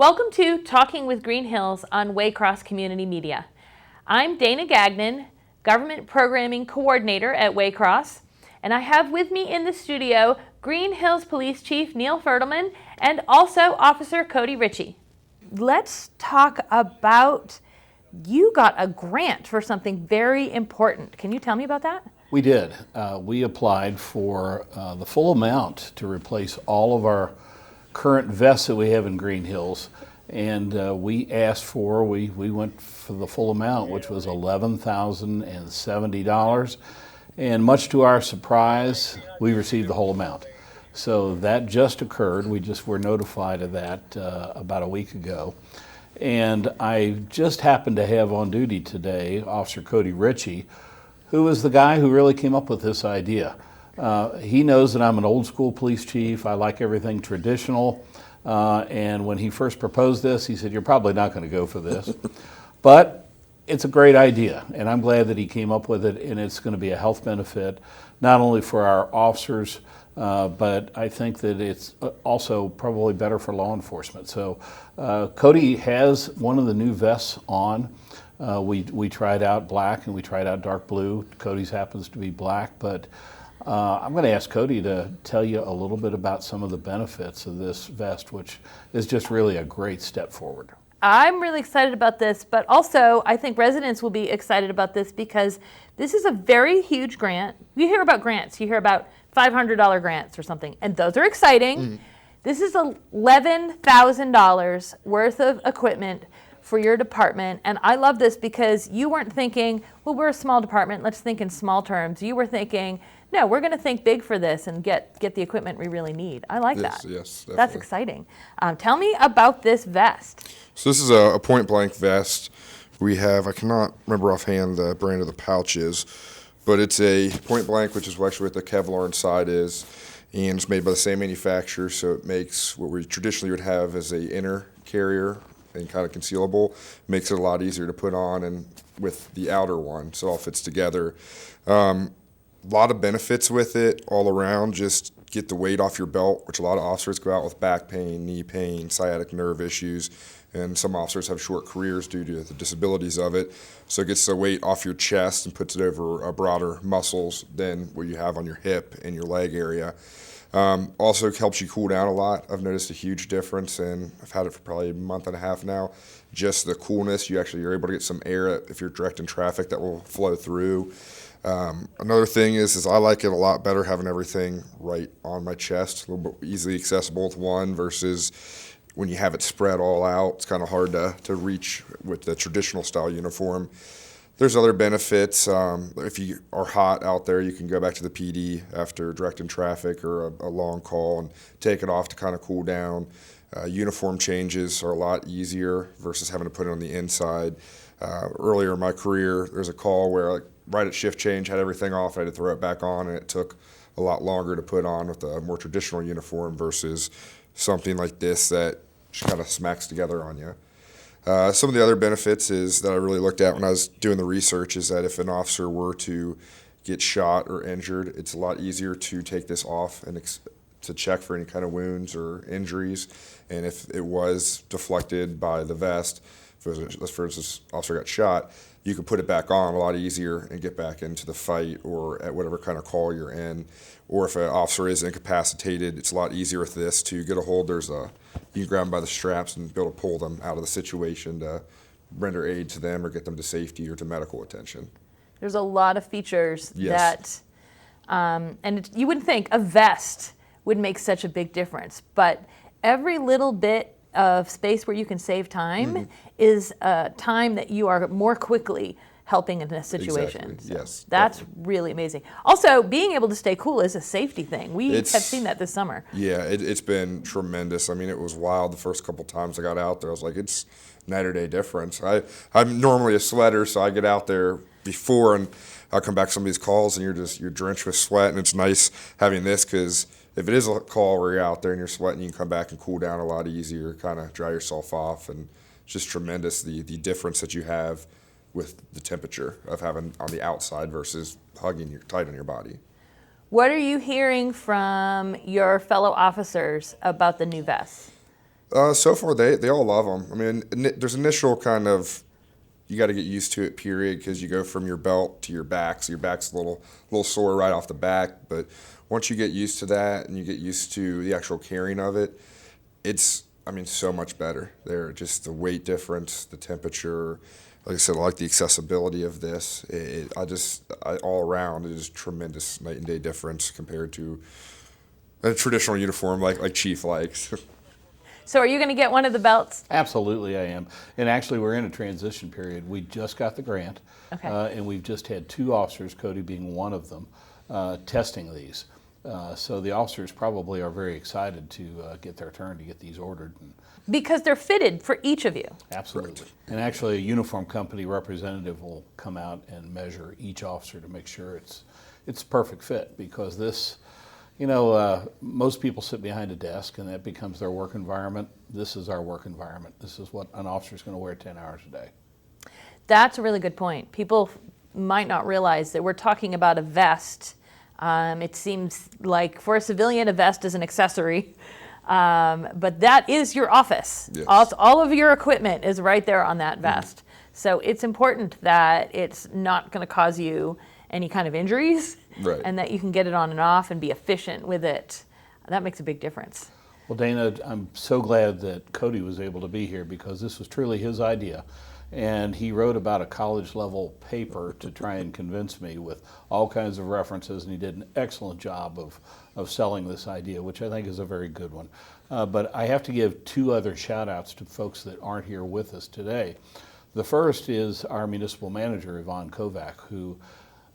Welcome to Talking with Greenhills on Waycross Community Media. I'm Dana Gagnon, Government Programming Coordinator at Waycross, and I have with me in the studio Greenhills Police Chief Neil Ferderlman and also Officer Cody Ritchie. Let's talk about, you got a grant for something very important. Can you tell me about that? We did. We applied for the full amount to replace all of our current vests that we have in Greenhills, and we went for the full amount, which was $11,070, and much to our surprise, we received the whole amount. So that just occurred. We just were notified of that about a week ago. And I just happened to have on duty today Officer Cody Ritchie, who is the guy who really came up with this idea. He knows that I'm an old school police chief. I like everything traditional. And when he first proposed this, he said, "You're probably not going to go for this." But it's a great idea, and I'm glad that he came up with it, and it's going to be a health benefit, not only for our officers, but I think that it's also probably better for law enforcement. So Cody has one of the new vests on. We tried out black and we tried out dark blue. Cody's happens to be black, but I'm going to ask Cody to tell you a little bit about some of the benefits of this vest, which is just really a great step forward. I'm really excited about this, but also I think residents will be excited about this because this is a very huge grant. You hear about grants, you hear about $500 grants or something, and those are exciting. Mm-hmm. This is $11,000 worth of equipment for your department, and I love this because you weren't thinking, well, we're a small department, let's think in small terms. You were thinking, no, we're going to think big for this and get the equipment we really need. I like that. Yes, definitely. That's exciting. Tell me about this vest. So this is a point blank vest. We have, I cannot remember offhand the brand of the pouch is, but it's a point blank, which is actually what the Kevlar inside is, and it's made by the same manufacturer, so it makes what we traditionally would have as a inner carrier and kind of concealable, makes it a lot easier to put on and with the outer one, so it all fits together. A lot of benefits with it all around. Just get the weight off your belt, which a lot of officers go out with back pain, knee pain, sciatic nerve issues, and some officers have short careers due to the disabilities of it. So it gets the weight off your chest and puts it over broader muscles than what you have on your hip and your leg area. Also helps you cool down a lot. I've noticed a huge difference, and I've had it for probably a month and a half now. Just the coolness, you're able to get some air if you're directing traffic that will flow through. Another thing is I like it a lot better having everything right on my chest, a little bit easily accessible with one versus when you have it spread all out. It's kind of hard to reach with the traditional style uniform. There's other benefits. If you are hot out there, you can go back to the PD after directing traffic or a long call and take it off to kind of cool down. Uniform changes are a lot easier versus having to put it on the inside. Earlier in my career, there's a call where right at shift change, had everything off, I had to throw it back on, and it took a lot longer to put on with a more traditional uniform versus something like this that just kind of smacks together on you. Some of the other benefits is that I really looked at when I was doing the research is that if an officer were to get shot or injured, it's a lot easier to take this off and to check for any kind of wounds or injuries. And if it was deflected by the vest, for instance, officer got shot, you could put it back on a lot easier and get back into the fight or at whatever kind of call you're in. Or if an officer is incapacitated, it's a lot easier with this to get a hold. You can grab them by the straps and be able to pull them out of the situation to render aid to them or get them to safety or to medical attention. There's a lot of features yes. that, you wouldn't think a vest would make such a big difference, but every little bit of space where you can save time is time that you are more quickly helping in a situation. Exactly. So yes, that's definitely. really amazing. Also, being able to stay cool is a safety thing. We have seen that this summer. Yeah, it's been tremendous. I mean, it was wild the first couple times I got out there. I was like, it's night or day difference. I'm normally a sweater, so I get out there before and I'll come back to some of these calls and you're drenched with sweat, and it's nice having this because if it is a call where you're out there and you're sweating, you can come back and cool down a lot easier, kind of dry yourself off, and it's just tremendous the difference that you have with the temperature of having on the outside versus hugging you tight on your body. What are you hearing from your fellow officers about the new vests? So far, they all love them. I mean, there's initial kind of, you got to get used to it, period, because you go from your belt to your back, so your back's a little sore right off the back. But once you get used to that and you get used to the actual carrying of it, it's, I mean, so much better. They're just the weight difference, the temperature. Like I said, I like the accessibility of this. All around, it is tremendous night and day difference compared to a traditional uniform like Chief likes. So are you going to get one of the belts? Absolutely, I am. And actually, we're in a transition period. We just got the grant, Okay. And we've just had 2 officers, Cody being one of them, testing these. So the officers probably are very excited to get their turn to get these ordered. Because they're fitted for each of you. Absolutely. Correct. And actually, a uniform company representative will come out and measure each officer to make sure it's a perfect fit, because this, most people sit behind a desk and that becomes their work environment. This is our work environment. This is what an officer is going to wear 10 hours a day. That's a really good point. People might not realize that we're talking about a vest. It seems like for a civilian, a vest is an accessory. But that is your office. Yes. All of your equipment is right there on that vest. So it's important that it's not going to cause you any kind of injuries, Right. and that you can get it on and off and be efficient with it. That makes a big difference. Well, Dana, I'm so glad that Cody was able to be here, because this was truly his idea. And he wrote about a college level paper to try and convince me with all kinds of references, and he did an excellent job of selling this idea, which I think is a very good one. But I have to give 2 other shout outs to folks that aren't here with us today. The first is our municipal manager, Yvonne Kovac, who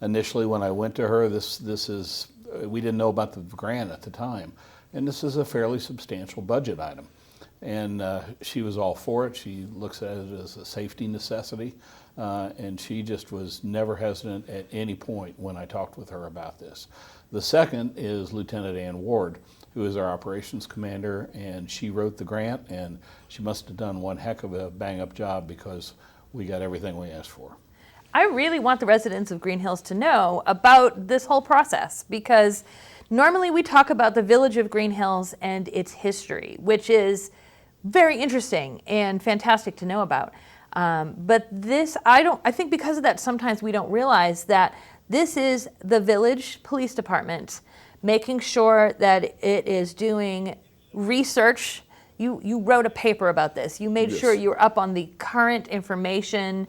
initially, when I went to her, we didn't know about the grant at the time, and this is a fairly substantial budget item. And she was all for it. She looks at it as a safety necessity, and she just was never hesitant at any point when I talked with her about this. The second is Lieutenant Ann Ward, who is our operations commander, and she wrote the grant, and she must have done one heck of a bang-up job, because we got everything we asked for. I really want the residents of Greenhills to know about this whole process, because normally we talk about the village of Greenhills and its history, which is very interesting and fantastic to know about. But this, I think because of that, sometimes we don't realize that this is the village police department making sure that it is doing research. You wrote a paper about this. You made Yes. sure you were up on the current information,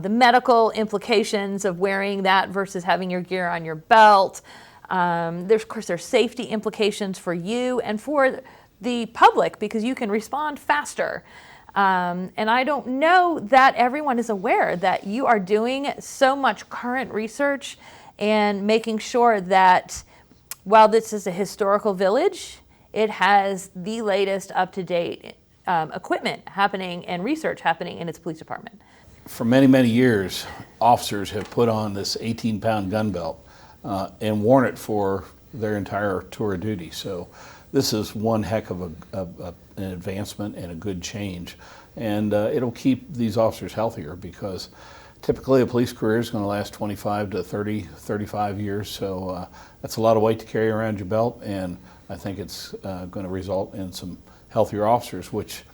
the medical implications of wearing that versus having your gear on your belt. Of course, there's safety implications for you and for the public, because you can respond faster. And I don't know that everyone is aware that you are doing so much current research and making sure that while this is a historical village, it has the latest up-to-date equipment happening and research happening in its police department. For many, many years, officers have put on this 18-pound gun belt and worn it for their entire tour of duty. So this is one heck of an advancement and a good change. And it'll keep these officers healthier, because typically a police career is going to last 25 to 30, 35 years. So that's a lot of weight to carry around your belt. And I think it's going to result in some healthier officers, which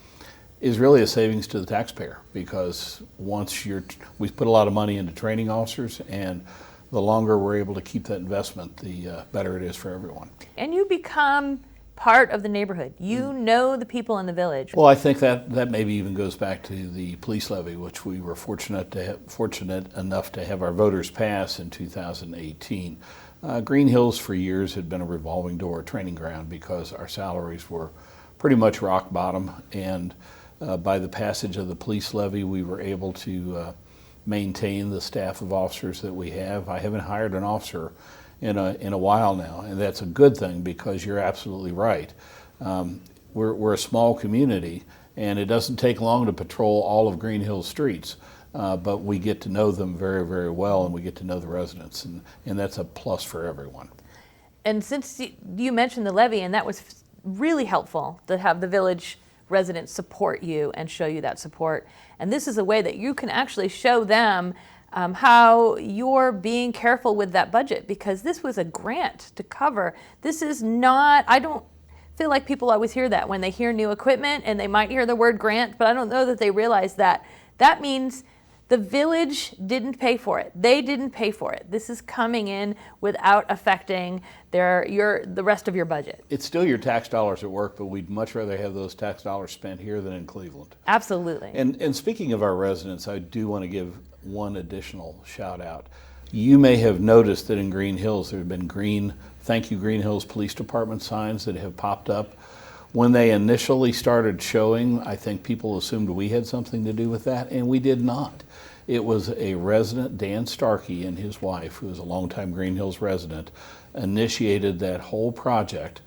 is really a savings to the taxpayer, because we put a lot of money into training officers, and the longer we're able to keep that investment, the better it is for everyone. And you become part of the neighborhood. You know the people in the village. Well, I think that maybe even goes back to the police levy, which we were fortunate enough to have our voters pass in 2018. Greenhills for years had been a revolving door training ground, because our salaries were pretty much rock bottom, and by the passage of the police levy, we were able to maintain the staff of officers that we have. I haven't hired an officer in a while now, and that's a good thing, because you're absolutely right. We're a small community, and it doesn't take long to patrol all of Greenhills streets, but we get to know them very, very well, and we get to know the residents, and that's a plus for everyone. And since you mentioned the levy, and that was really helpful to have the village residents support you and show you that support. And this is a way that you can actually show them how you're being careful with that budget, because this was a grant to cover. This is not, feel like people always hear that when they hear new equipment, and they might hear the word grant, but I don't know that they realize that that means the village didn't pay for it. They didn't pay for it. This is coming in without affecting the rest of your budget. It's still your tax dollars at work, but we'd much rather have those tax dollars spent here than in Cleveland. Absolutely. And speaking of our residents, I do want to give one additional shout out. You may have noticed that in Greenhills there have been Thank You Greenhills Police Department signs that have popped up. When they initially started showing, I think people assumed we had something to do with that, and we did not. It was a resident, Dan Starkey, and his wife, who is a longtime Greenhills resident, initiated that whole project.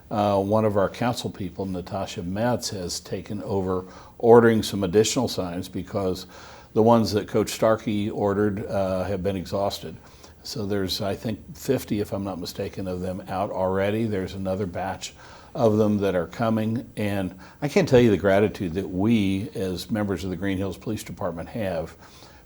One of our council people, Natasha Metz, has taken over ordering some additional signs because the ones that Coach Starkey ordered have been exhausted. So there's, I think, 50, if I'm not mistaken, of them out already. There's another batch of them that are coming, and I can't tell you the gratitude that we, as members of the Greenhills Police Department, have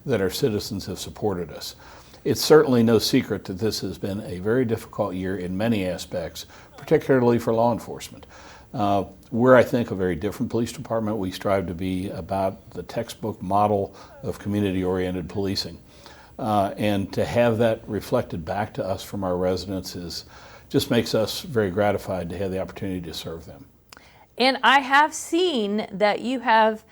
that our citizens have supported us. It's certainly no secret that this has been a very difficult year in many aspects, particularly for law enforcement. We're, I think, a very different police department. We strive to be about the textbook model of community-oriented policing. And to have that reflected back to us from our residents just makes us very gratified to have the opportunity to serve them. And I have seen that you have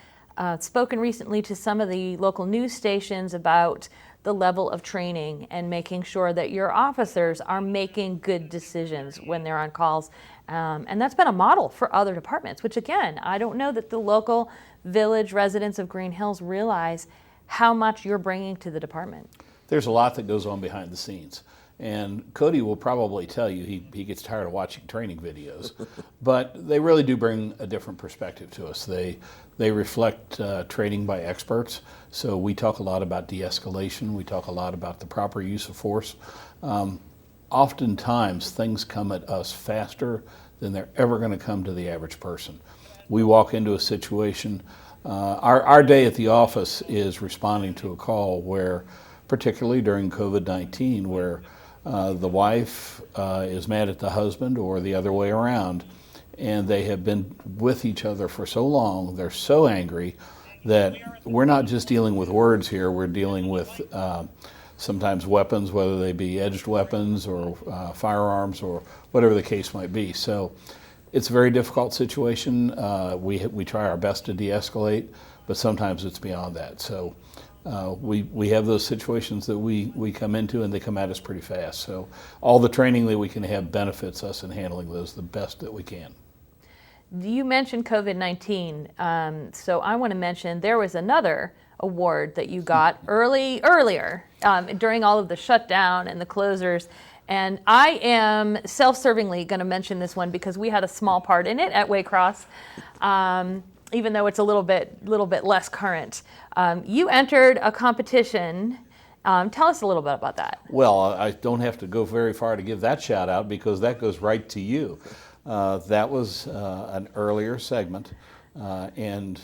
spoken recently to some of the local news stations about the level of training and making sure that your officers are making good decisions when they're on calls. And that's been a model for other departments, which again, I don't know that the local village residents of Greenhills realize how much you're bringing to the department. There's a lot that goes on behind the scenes. And Cody will probably tell you he gets tired of watching training videos, but they really do bring a different perspective to us. They reflect training by experts. So we talk a lot about de-escalation. We talk a lot about the proper use of force. Oftentimes things come at us faster than they're ever going to come to the average person. We walk into a situation. Our day at the office is responding to a call where, particularly during COVID-19, where the wife is mad at the husband or the other way around, and they have been with each other for so long, they're so angry that we're not just dealing with words here, we're dealing with sometimes weapons, whether they be edged weapons or firearms or whatever the case might be. So it's a very difficult situation. We try our best to de-escalate, but sometimes it's beyond that. So we have those situations that we come into, and they come at us pretty fast. So all the training that we can have benefits us in handling those the best that we can. You mentioned COVID-19, so I want to mention there was another award that you got earlier during all of the shutdown and the closures. And I am self-servingly going to mention this one because we had a small part in it at Waycross, even though it's a little bit less current. You entered a competition. Tell us a little bit about that. Well, I don't have to go very far to give that shout out because that goes right to you. That was an earlier segment, and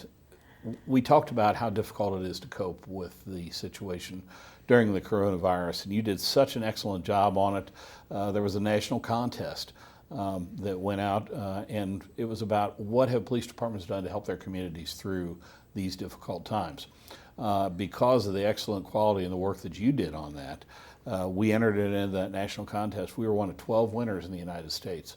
we talked about how difficult it is to cope with the situation during the coronavirus, and you did such an excellent job on it. There was a national contest that went out, and it was about what have police departments done to help their communities through these difficult times. Because of the excellent quality and the work that you did on that, we entered it into that national contest. We were one of 12 winners in the United States.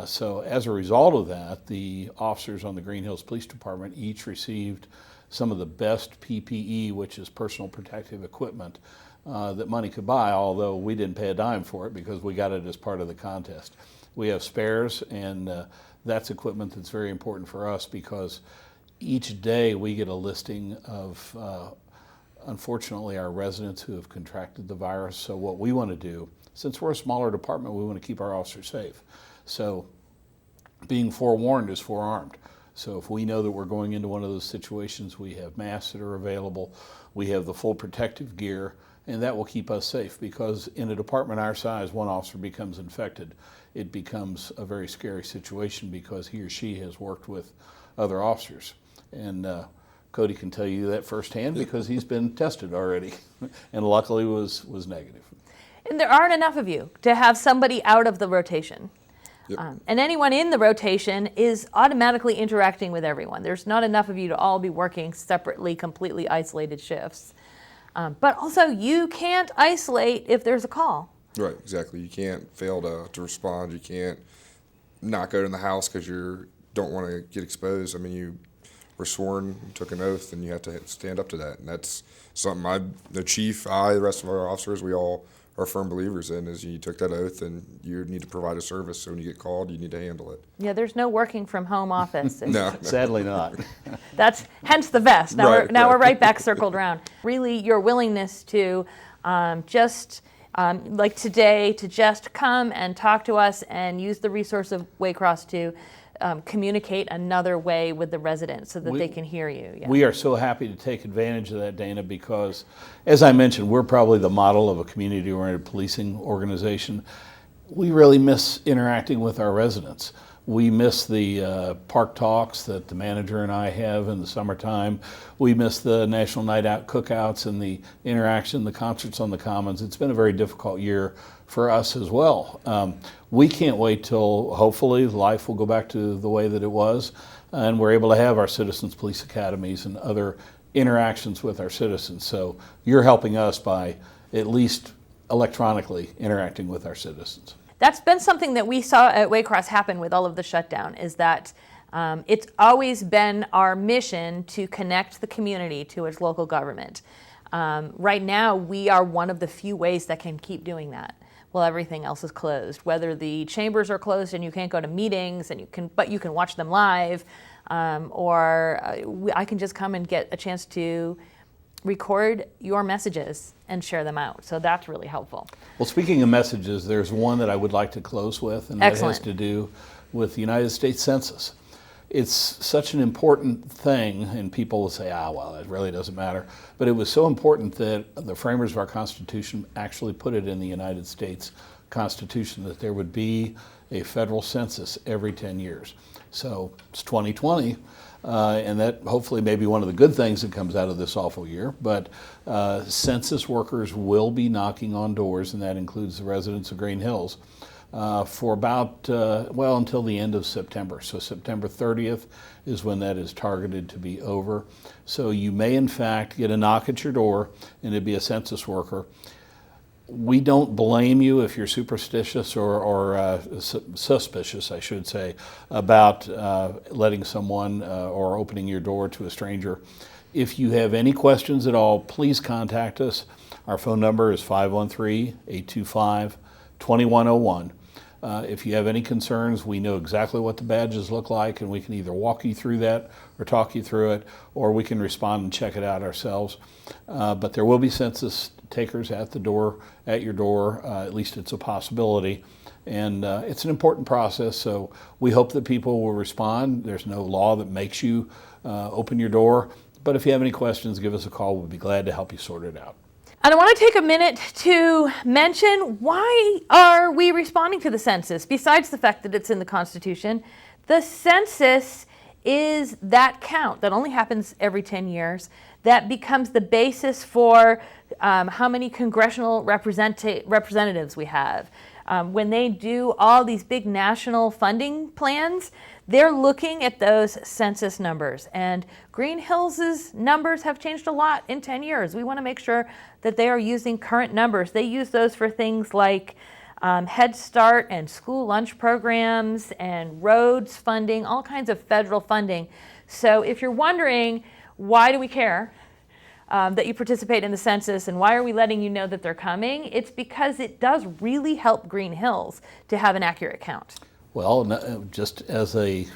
So as a result of that, the officers on the Greenhills Police Department each received some of the best PPE, which is personal protective equipment, that money could buy, although we didn't pay a dime for it because we got it as part of the contest. We have spares, and that's equipment that's very important for us because each day we get a listing of, unfortunately, our residents who have contracted the virus. So what we want to do, since we're a smaller department, we want to keep our officers safe. So being forewarned is forearmed. So if we know that we're going into one of those situations, we have masks that are available, we have the full protective gear, and that will keep us safe because in a department our size, one officer becomes infected. It becomes a very scary situation because he or she has worked with other officers. And Cody can tell you that firsthand because he's been tested already and luckily was negative. And there aren't enough of you to have somebody out of the rotation. Yep. And anyone in the rotation is automatically interacting with everyone. There's not enough of you to all be working separately, completely isolated shifts. But also, you can't isolate if there's a call. Right, exactly. You can't fail to respond. You can't not go in the house because you don't want to get exposed. I mean, you were sworn, you took an oath, and you have to stand up to that. And that's something the chief, the rest of our officers, we all are firm believers in, is you took that oath and you need to provide a service. So when you get called, you need to handle it. Yeah, there's no working from home office. No. Sadly not. That's hence the vest. Now, Right, we're right. right back circled around. Really, your willingness to like today, to just come and talk to us and use the resource of Waycross to communicate another way with the residents so that they can hear you. Yeah. We are so happy to take advantage of that, Dana, because, as I mentioned, we're probably the model of a community-oriented policing organization. We really miss interacting with our residents. We miss the park talks that the manager and I have in the summertime. We miss the National Night Out cookouts and the interaction, the concerts on the Commons. It's been a very difficult year for us as well. We can't wait till hopefully life will go back to the way that it was and we're able to have our citizens police academies and other interactions with our citizens. So you're helping us by at least electronically interacting with our citizens. That's been something that we saw at Waycross happen with all of the shutdown, is that it's always been our mission to connect the community to its local government. Right now, we are one of the few ways that can keep doing that while everything else is closed. Whether the chambers are closed and you can't go to meetings, but you can watch them live, or I can just come and get a chance to record your messages and share them out. So that's really helpful. Well, speaking of messages, there's one that I would like to close with, and that Excellent. has to do with the United States Census. It's such an important thing, and people will say, well, it really doesn't matter. But it was so important that the framers of our Constitution actually put it in the United States Constitution that there would be a federal census every 10 years. So it's 2020. And that hopefully may be one of the good things that comes out of this awful year. But census workers will be knocking on doors, and that includes the residents of Greenhills, for about, until the end of September. So September 30th is when that is targeted to be over. So you may, in fact, get a knock at your door, and it'd be a census worker. We don't blame you if you're superstitious or suspicious, I should say, about letting someone or opening your door to a stranger. If you have any questions at all, please contact us. Our phone number is 513-825-2101. If you have any concerns, we know exactly what the badges look like, and we can either walk you through that or talk you through it, or we can respond and check it out ourselves. But there will be census takers at your door. At least it's a possibility. And it's an important process, so we hope that people will respond. There's no law that makes you open your door. But if you have any questions, give us a call. We'll be glad to help you sort it out. And I want to take a minute to mention, why are we responding to the census? Besides the fact that it's in the Constitution, the census is that count that only happens every 10 years that becomes the basis for how many congressional representatives we have. When they do all these big national funding plans, they're looking at those census numbers. And Greenhills' numbers have changed a lot in 10 years. We want to make sure that they are using current numbers. They use those for things like Head Start and school lunch programs and roads funding, all kinds of federal funding. So if you're wondering, why do we care that you participate in the census and why are we letting you know that they're coming, it's because it does really help Greenhills to have an accurate count. Well, just as an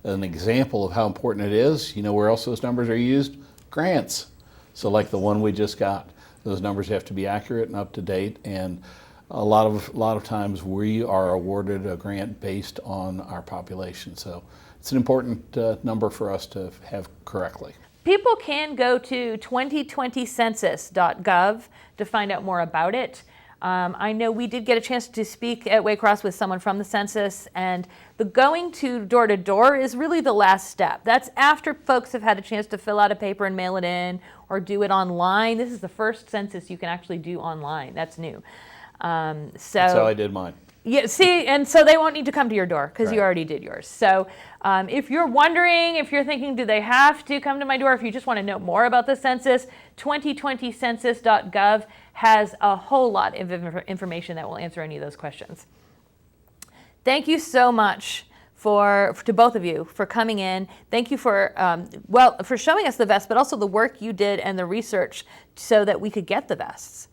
example of how important it is, you know where else those numbers are used? Grants. So like the one we just got, those numbers have to be accurate and up to date, and a lot of times we are awarded a grant based on our population. So it's an important number for us to have correctly. People can go to 2020census.gov to find out more about it. I know we did get a chance to speak at Waycross with someone from the census, and the going to door is really the last step. That's after folks have had a chance to fill out a paper and mail it in or do it online. This is the first census you can actually do online. That's new. That's how I did mine. Yeah, see, and so they won't need to come to your door because you Right. already did yours. So if you're wondering, if you're thinking, do they have to come to my door? If you just want to know more about the census, 2020census.gov has a whole lot of information that will answer any of those questions. Thank you so much to both of you for coming in. Thank you for for showing us the vests, but also the work you did and the research so that we could get the vests.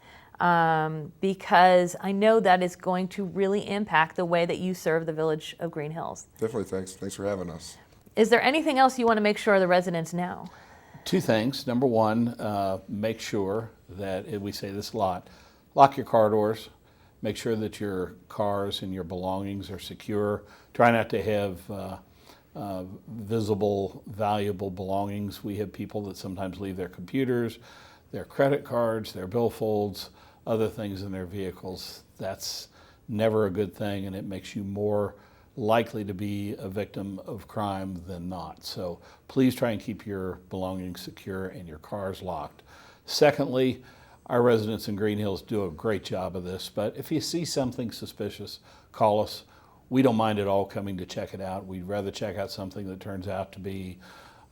Because I know that is going to really impact the way that you serve the village of Greenhills. Definitely, thanks for having us. Is there anything else you want to make sure the residents know? Two things. Number one, make sure that, we say this a lot, lock your car doors. Make sure that your cars and your belongings are secure. Try not to have visible, valuable belongings. We have people that sometimes leave their computers, their credit cards, their billfolds, other things in their vehicles. That's never a good thing, and it makes you more likely to be a victim of crime than not. So please try and keep your belongings secure and your cars locked. Secondly, our residents in Greenhills do a great job of this, but if you see something suspicious, call us. We don't mind at all coming to check it out. We'd rather check out something that turns out to be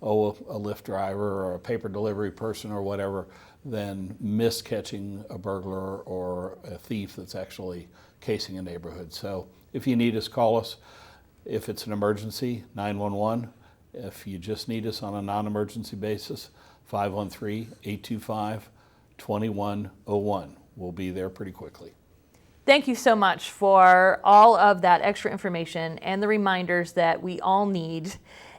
a Lyft driver or a paper delivery person or whatever than catching a burglar or a thief that's actually casing a neighborhood. So if you need us, call us. If it's an emergency, 911. If you just need us on a non-emergency basis, 513-825-2101. We'll be there pretty quickly. Thank you so much for all of that extra information and the reminders that we all need.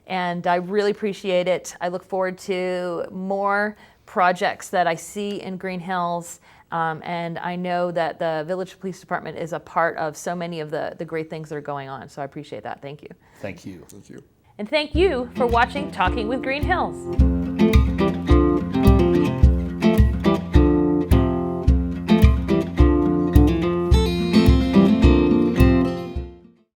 And I really appreciate it. I look forward to more projects that I see in Greenhills. And I know that the Village Police Department is a part of so many of the great things that are going on. So I appreciate that. Thank you. Thank you. Thank you. And thank you for watching Talking with Greenhills.